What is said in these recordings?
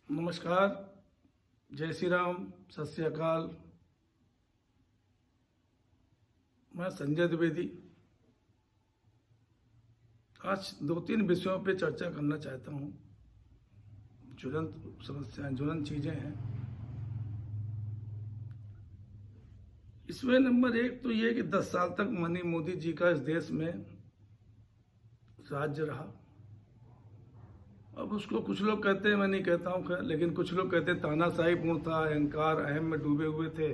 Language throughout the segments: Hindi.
नमस्कार, जय श्री राम, सत श्री अकाल। मैं संजय द्विवेदी आज 2-3 विषयों पे चर्चा करना चाहता हूँ। ज्वलंत समस्याएं, ज्वलंत चीज़ें हैं। इसमें नंबर 1 तो ये कि 10 साल तक माननीय मोदी जी का इस देश में राज्य रहा। अब उसको कुछ लोग कहते हैं, मैं नहीं कहता हूँ खैर, लेकिन कुछ लोग कहते हैं तानाशाही पूर्ण था, अहंकार अहम में डूबे हुए थे।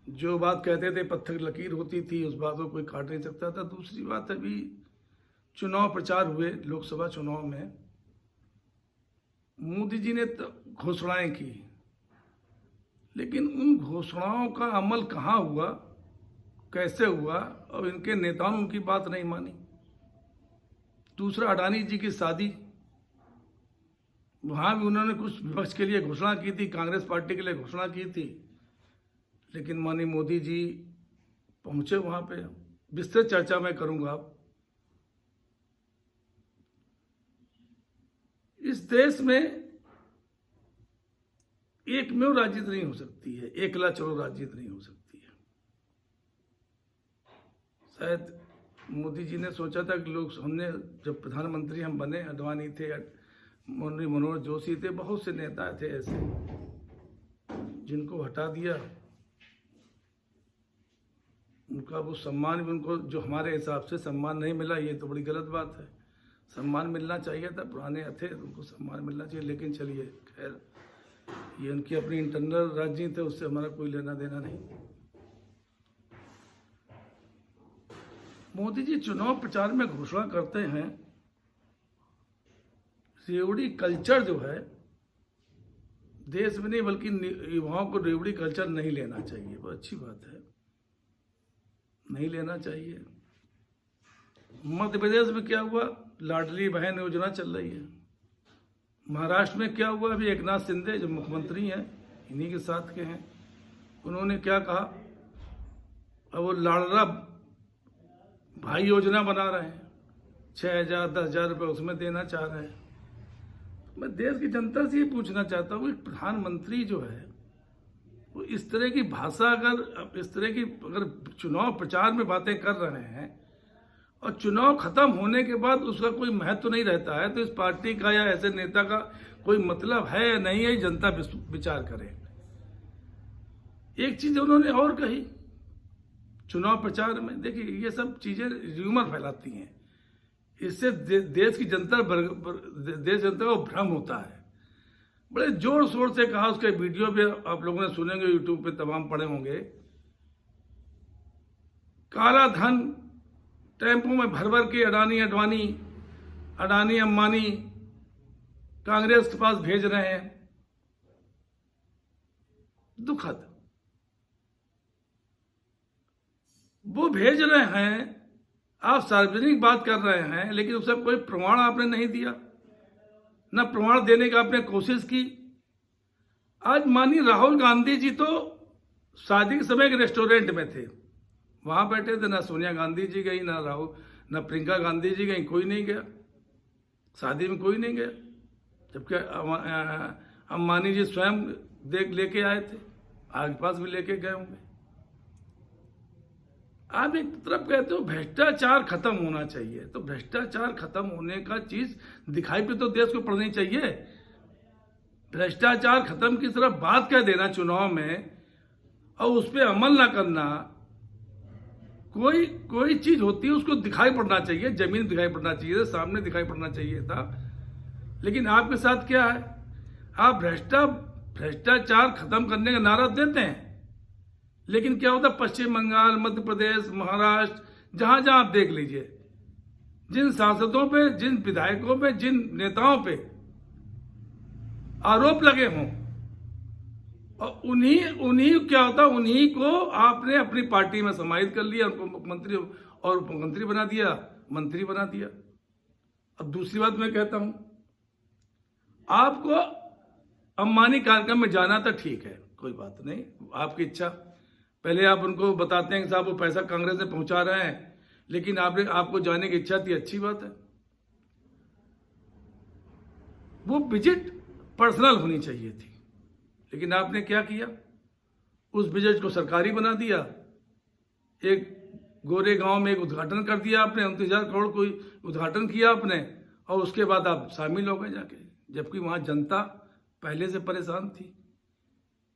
जो बात कहते थे पत्थर लकीर होती थी, उस बात को कोई काट नहीं सकता था। दूसरी बात, अभी चुनाव प्रचार हुए लोकसभा चुनाव में, मोदी जी ने घोषणाएं की, लेकिन उन घोषणाओं का अमल कहाँ हुआ, कैसे हुआ, और इनके नेताओं ने उनकी बात नहीं मानी। दूसरा, अडानी जी की शादी, वहाँ भी उन्होंने कुछ विपक्ष के लिए घोषणा की थी, कांग्रेस पार्टी के लिए घोषणा की थी, लेकिन माननीय मोदी जी पहुंचे वहाँ पे। विस्तृत चर्चा मैं करूंगा। इस देश में एकमेव राजनीति नहीं हो सकती है, एकला चलो राजनीति नहीं हो सकती है। शायद मोदी जी ने सोचा था कि लोग, हमने जब प्रधानमंत्री हम बने, अडवाणी थे, मनोहर जोशी थे, बहुत से नेता थे ऐसे जिनको हटा दिया। उनका वो सम्मान भी, उनको जो हमारे हिसाब से सम्मान नहीं मिला, ये तो बड़ी गलत बात है। सम्मान मिलना चाहिए था, पुराने थे उनको सम्मान मिलना चाहिए। लेकिन चलिए खैर, ये उनकी अपनी इंटरनल राजनीति है, उससे हमारा कोई लेना देना नहीं। मोदी जी चुनाव प्रचार में घोषणा करते हैं, रेवड़ी कल्चर जो है देश में नहीं बल्कि युवाओं को रेवड़ी कल्चर नहीं लेना चाहिए। वो अच्छी बात है, नहीं लेना चाहिए। मध्य प्रदेश में क्या हुआ, लाडली बहन योजना चल रही है। महाराष्ट्र में क्या हुआ, अभी एकनाथ शिंदे जो मुख्यमंत्री हैं, इन्हीं के साथ के हैं, उन्होंने क्या कहा, अब वो लाडला भाई योजना बना रहे हैं, 6,000 10,000 रुपये उसमें देना चाह रहे हैं। मैं देश की जनता से ये पूछना चाहता हूँ कि प्रधानमंत्री जो है वो इस तरह की भाषा, अगर इस तरह की अगर चुनाव प्रचार में बातें कर रहे हैं और चुनाव खत्म होने के बाद उसका कोई महत्व नहीं रहता है, तो इस पार्टी का या ऐसे नेता का कोई मतलब है या नहीं है, जनता विचार करे। एक चीज उन्होंने और कही चुनाव प्रचार में, देखिए ये सब चीजें र्यूमर फैलाती हैं, इससे देश की जनता को भ्रम होता है। बड़े जोर शोर से कहा, उसके वीडियो भी आप लोगों ने सुनेंगे, यूट्यूब पे तमाम पड़े होंगे। काला धन टेम्पो में भर भर के अडानी अंबानी कांग्रेस के पास भेज रहे हैं। दुखद, वो भेज रहे हैं, आप सार्वजनिक बात कर रहे हैं, लेकिन उसका कोई प्रमाण आपने नहीं दिया, न प्रमाण देने की आपने कोशिश की। आज माननीय राहुल गांधी जी तो शादी के समय एक रेस्टोरेंट में थे, वहां बैठे थे, ना सोनिया गांधी जी गई, ना राहुल, ना प्रियंका गांधी जी गई, कोई नहीं गया शादी में, कोई नहीं गया। जबकि अंबानी जी स्वयं लेके आए थे, आगे पास भी लेके गए होंगे। आप एक तरफ कहते हो भ्रष्टाचार खत्म होना चाहिए, तो भ्रष्टाचार खत्म होने का चीज दिखाई पे तो देश को पड़नी चाहिए। भ्रष्टाचार खत्म की तरफ बात कह देना चुनाव में और उस पर अमल ना करना, कोई चीज होती है उसको दिखाई पड़ना चाहिए, जमीन दिखाई पड़ना चाहिए, सामने दिखाई पड़ना चाहिए था। लेकिन आपके साथ क्या है, आप भ्रष्टाचार खत्म करने का नारा देते हैं, लेकिन क्या होता है, पश्चिम बंगाल, मध्य प्रदेश, महाराष्ट्र, जहां जहां आप देख लीजिए, जिन सांसदों पे, जिन विधायकों पे, जिन नेताओं पे आरोप लगे हों, और उन्हीं क्या होता, उन्हीं को आपने अपनी पार्टी में समाहित कर लिया, उनको मुख्यमंत्री और उपमुख्यमंत्री बना दिया, मंत्री बना दिया। अब दूसरी बात मैं कहता हूं, आपको अंबानी कार्यक्रम में जाना था, ठीक है, कोई बात नहीं, आपकी इच्छा। पहले आप उनको बताते हैं कि साहब वो पैसा कांग्रेस में पहुंचा रहे हैं, लेकिन आपको जाने की इच्छा थी, अच्छी बात है। वो विजिट पर्सनल होनी चाहिए थी। लेकिन आपने क्या किया, उस बिजनेस को सरकारी बना दिया। एक गोरे गांव में एक उद्घाटन कर दिया आपने, 29,000 करोड़ को उद्घाटन किया आपने, और उसके बाद आप शामिल हो गए जाके, जबकि वहां जनता पहले से परेशान थी।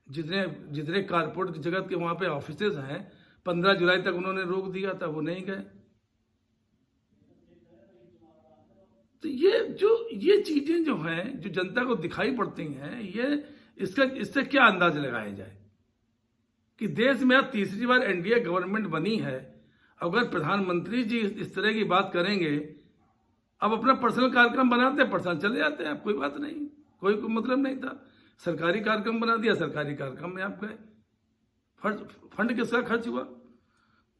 जितने कारपोरेट जगत के वहां पे ऑफिसेज हैं, 15 जुलाई तक उन्होंने रोक दिया था, वो नहीं गए। तो ये चीजें जो हैं, जो जनता को दिखाई पड़ती हैं, इससे क्या अंदाज लगाया जाए कि देश में अब तीसरी बार एनडीए गवर्नमेंट बनी है। अगर प्रधानमंत्री जी इस तरह की बात करेंगे, अब अपना पर्सनल कार्यक्रम बनाते हैं, पर्सनल चले जाते हैं, अब कोई बात नहीं, कोई मतलब नहीं था। सरकारी कार्यक्रम बना दिया, सरकारी कार्यक्रम में आप गए। फंड किसका खर्च हुआ?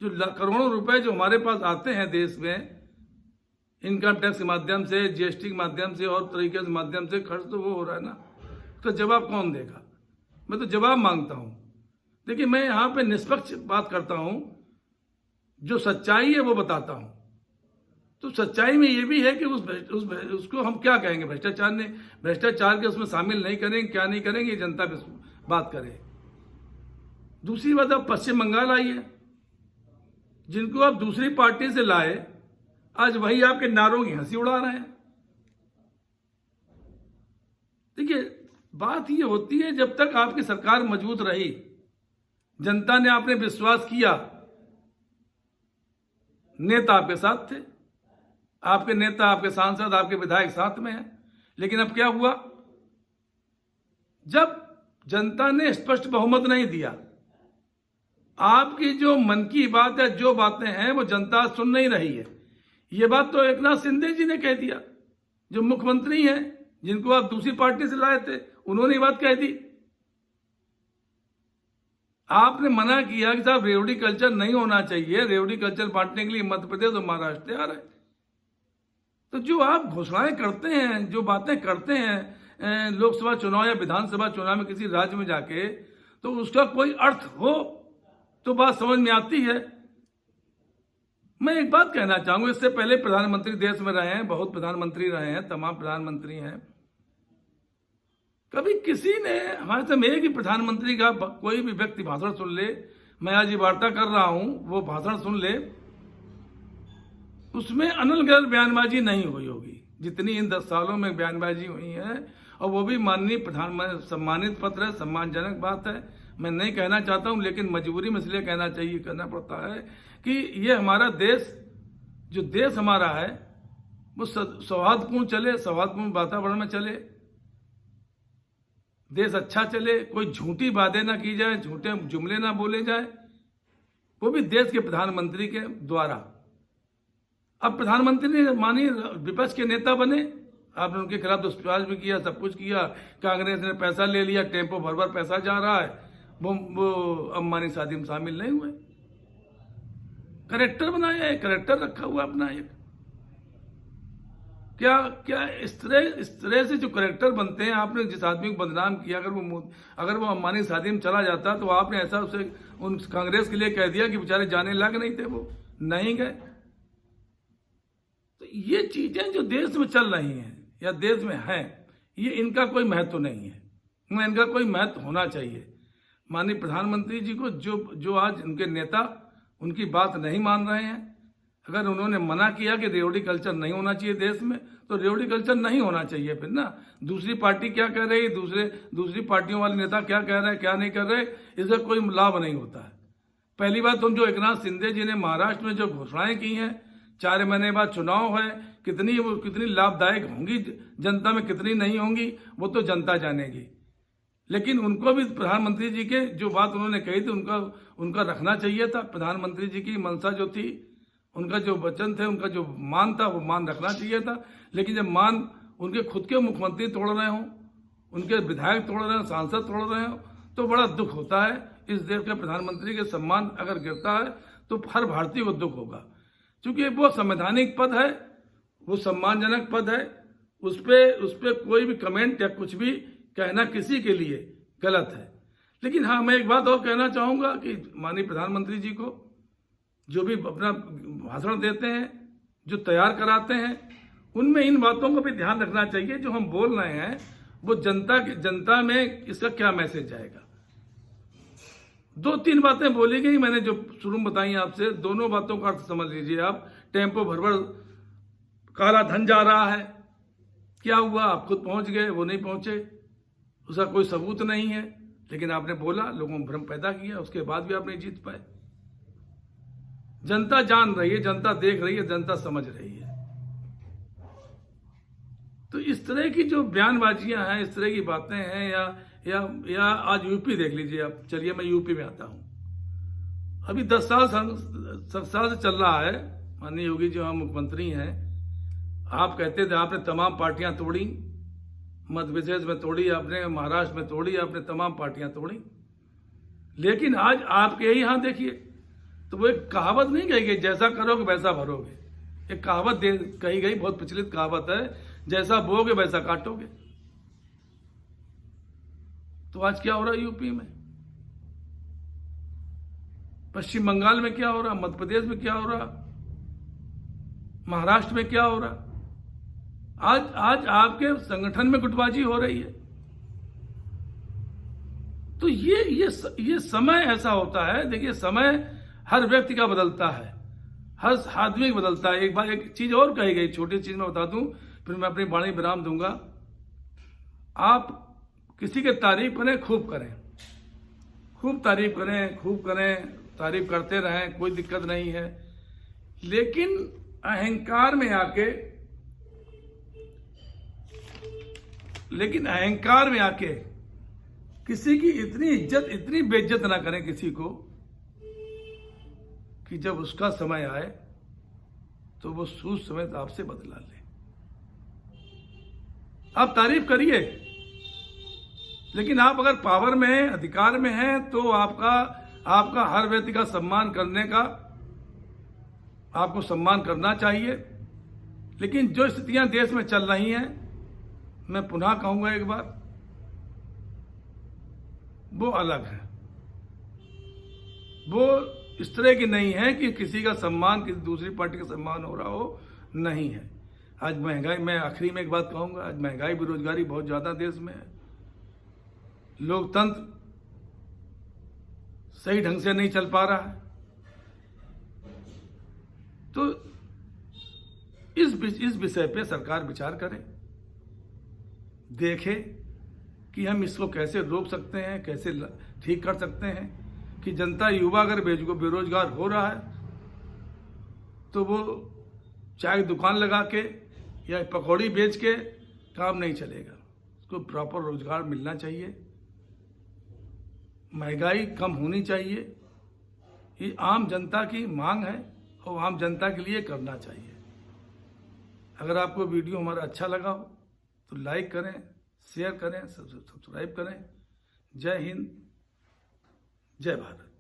जो करोड़ों रुपए जो हमारे पास आते हैं देश में, इनकम टैक्स के माध्यम से, जीएसटी के माध्यम से और तरीके के माध्यम से खर्च तो वो हो रहा है ना, उसका जवाब कौन देगा? मैं तो जवाब मांगता हूं। देखिए, मैं यहां पे निष्पक्ष बात करता हूं, जो सच्चाई है वो बताता हूं। तो सच्चाई में ये भी है कि उसको हम क्या कहेंगे, भ्रष्टाचार के उसमें शामिल नहीं करेंगे, क्या नहीं करेंगे, जनता पे बात करें। दूसरी बात, आप पश्चिम बंगाल आइए, जिनको आप दूसरी पार्टी से लाए, आज वही आपके नारों की हंसी उड़ा रहे हैं। देखिए, बात ये होती है, जब तक आपकी सरकार मजबूत रही, जनता ने आपने विश्वास किया, नेता आपके साथ थे, आपके नेता, आपके सांसद, आपके विधायक साथ में हैं। लेकिन अब क्या हुआ, जब जनता ने स्पष्ट बहुमत नहीं दिया, आपकी जो मन की बात है, जो बातें हैं, वो जनता सुन नहीं रही है। ये बात तो एकनाथ शिंदे जी ने कह दिया, जो मुख्यमंत्री हैं, जिनको आप दूसरी पार्टी से लाए थे, उन्होंने ये बात कह दी। आपने मना किया कि साहब रेवड़ी कल्चर नहीं होना चाहिए, रेवड़ी कल्चर बांटने के लिए मध्य प्रदेश और महाराष्ट्र तैयार है। तो जो आप घोषणाएं करते हैं, जो बातें करते हैं लोकसभा चुनाव या विधानसभा चुनाव में किसी राज्य में जाके, तो उसका कोई अर्थ हो तो बात समझ में आती है। मैं एक बात कहना चाहूंगा, इससे पहले प्रधानमंत्री देश में रहे हैं, बहुत प्रधानमंत्री रहे हैं, तमाम प्रधानमंत्री हैं, कभी किसी ने हमारे से एक ही प्रधानमंत्री का कोई भी व्यक्ति भाषण सुन ले, मैं आज ये वार्ता कर रहा हूं, वो भाषण सुन ले, उसमें अनलगढ़ बयानबाजी नहीं हुई होगी जितनी इन 10 सालों में बयानबाजी हुई है। और वो भी माननीय प्रधानमंत्री, सम्मानित पत्र है, सम्मानजनक बात है। मैं नहीं कहना चाहता हूं, लेकिन मजबूरी में इसलिए कहना चाहिए, करना पड़ता है कि ये हमारा देश, जो देश हमारा है, वो सौहार्दपूर्ण चले, सौहार्दपूर्ण वातावरण में चले, देश अच्छा चले, कोई झूठी बातें ना की जाए, झूठे जुमले ना बोले जाए, वो भी देश के प्रधानमंत्री के द्वारा। अब प्रधानमंत्री ने मानिए विपक्ष के नेता बने, आपने उनके खिलाफ दुष्प्रचार भी किया, सब कुछ किया, कांग्रेस ने पैसा ले लिया, टेम्पो भर भर पैसा जा रहा है, वो अंबानी शादी में शामिल नहीं हुए। करेक्टर बनाया है, करेक्टर रखा हुआ अपना एक। क्या इस तरह से जो करेक्टर बनते हैं, आपने जिस आदमी को बदनाम किया, अगर वो अंबानी शादी में चला जाता, तो आपने ऐसा उसे उन कांग्रेस के लिए कह दिया कि बेचारे जाने लायक नहीं थे, वो नहीं गए। तो ये चीजें जो देश में चल रही हैं या देश में हैं, ये इनका कोई महत्व नहीं है, इनका कोई महत्व होना चाहिए। माननीय प्रधानमंत्री जी को जो आज उनके नेता उनकी बात नहीं मान रहे हैं, अगर उन्होंने मना किया कि रेवड़ी कल्चर नहीं होना चाहिए देश में, तो रेवड़ी कल्चर नहीं होना चाहिए फिर ना। दूसरी पार्टी क्या कह रही है, दूसरी पार्टियों वाले नेता क्या कह रहे हैं, क्या नहीं कर रहे, इसका कोई लाभ नहीं होता है। पहली बात, जो एकनाथ शिंदे जी ने महाराष्ट्र में जो घोषणाएं की हैं, 4 महीने बाद चुनाव है, कितनी लाभदायक होंगी जनता में, कितनी नहीं होंगी, वो तो जनता जानेगी। लेकिन उनको भी प्रधानमंत्री जी के जो बात उन्होंने कही थी, उनका रखना चाहिए था। प्रधानमंत्री जी की मंशा जो थी, उनका जो वचन थे, उनका जो मान था, वो मान रखना चाहिए था। लेकिन जब मान उनके खुद के मुख्यमंत्री तोड़ रहे हों, उनके विधायक तोड़ रहे हों, सांसद तोड़ रहे हों, तो बड़ा दुख होता है। इस देश के प्रधानमंत्री के सम्मान अगर गिरता है, तो हर भारतीय को दुख होगा, क्योंकि वो संवैधानिक पद है, वो सम्मानजनक पद है। उस पर कोई भी कमेंट या कुछ भी कहना किसी के लिए गलत है। लेकिन हाँ, मैं एक बात और कहना चाहूंगा कि माननीय प्रधानमंत्री जी को जो भी अपना भाषण देते हैं, जो तैयार कराते हैं, उनमें इन बातों को भी ध्यान रखना चाहिए। जो हम बोल रहे हैं, वो जनता में इसका क्या मैसेज जाएगा। 2-3 बातें बोली गई मैंने जो शुरू में बताई आपसे, दोनों बातों का अर्थ समझ लीजिए आप। टेम्पो भर काला धन जा रहा है, क्या हुआ, आप खुद पहुंच गए, वो नहीं पहुंचे, उसका कोई सबूत नहीं है, लेकिन आपने बोला, लोगों में भ्रम पैदा किया, उसके बाद भी आप नहीं जीत पाए। जनता जान रही है, जनता देख रही है, जनता समझ रही है। तो इस तरह की जो बयानबाजियां हैं, इस तरह की बातें हैं, या आज यूपी देख लीजिए आप। चलिए मैं यूपी में आता हूं। अभी 10 साल से चल रहा है, माननीय योगी जी वहां मुख्यमंत्री हैं। आप कहते थे आपने तमाम पार्टियां तोड़ी, मध्य प्रदेश में तोड़ी आपने, महाराष्ट्र में तोड़ी आपने, तमाम पार्टियां तोड़ी। लेकिन आज आपके ही यहां देखिए, तो वो एक कहावत नहीं कही गई, जैसा करोगे वैसा भरोगे। एक कहावत कही गई, बहुत प्रचलित कहावत है, जैसा बोगे वैसा काटोगे। तो आज क्या हो रहा है यूपी में, पश्चिम बंगाल में क्या हो रहा, मध्य प्रदेश में क्या हो रहा, महाराष्ट्र में क्या हो रहा। आज आपके संगठन में गुटबाजी हो रही है। तो ये समय ऐसा होता है। देखिए, समय हर व्यक्ति का बदलता है, हर आदमी का बदलता है। एक बार एक चीज और कही गई, छोटी चीज मैं बता दूं, फिर मैं अपनी वाणी विराम दूंगा। आप किसी के तारीफ करें, खूब करें, खूब तारीफ करें, खूब करें, तारीफ करते रहें, कोई दिक्कत नहीं है। लेकिन अहंकार में आके किसी की इतनी बेइज्जत ना करें किसी को, कि जब उसका समय आए तो वो सूद समेत आपसे बदला ले। आप तारीफ करिए, लेकिन आप अगर पावर में हैं, अधिकार में हैं, तो आपका हर व्यक्ति का सम्मान करने का आपको सम्मान करना चाहिए। लेकिन जो स्थितियां देश में चल रही हैं, मैं पुनः कहूंगा एक बार, वो अलग है। वो इस तरह की नहीं है कि किसी का सम्मान किसी दूसरी पार्टी का सम्मान हो रहा हो, नहीं है। आज महंगाई, मैं आखिरी में एक बात कहूंगा, आज महंगाई बेरोजगारी बहुत ज्यादा देश में है। लोकतंत्र सही ढंग से नहीं चल पा रहा है। तो इस विषय पे सरकार विचार करे, देखे कि हम इसको कैसे रोक सकते हैं, कैसे ठीक कर सकते हैं कि जनता, युवा अगर बेरोजगार हो रहा है तो वो चाय दुकान लगा के या पकौड़ी बेच के काम नहीं चलेगा, उसको प्रॉपर रोजगार मिलना चाहिए, महंगाई कम होनी चाहिए। ये आम जनता की मांग है और आम जनता के लिए करना चाहिए। अगर आपको वीडियो हमारा अच्छा लगा हो तो लाइक करें, शेयर करें, सब्सक्राइब करें। जय हिंद, जय भारत।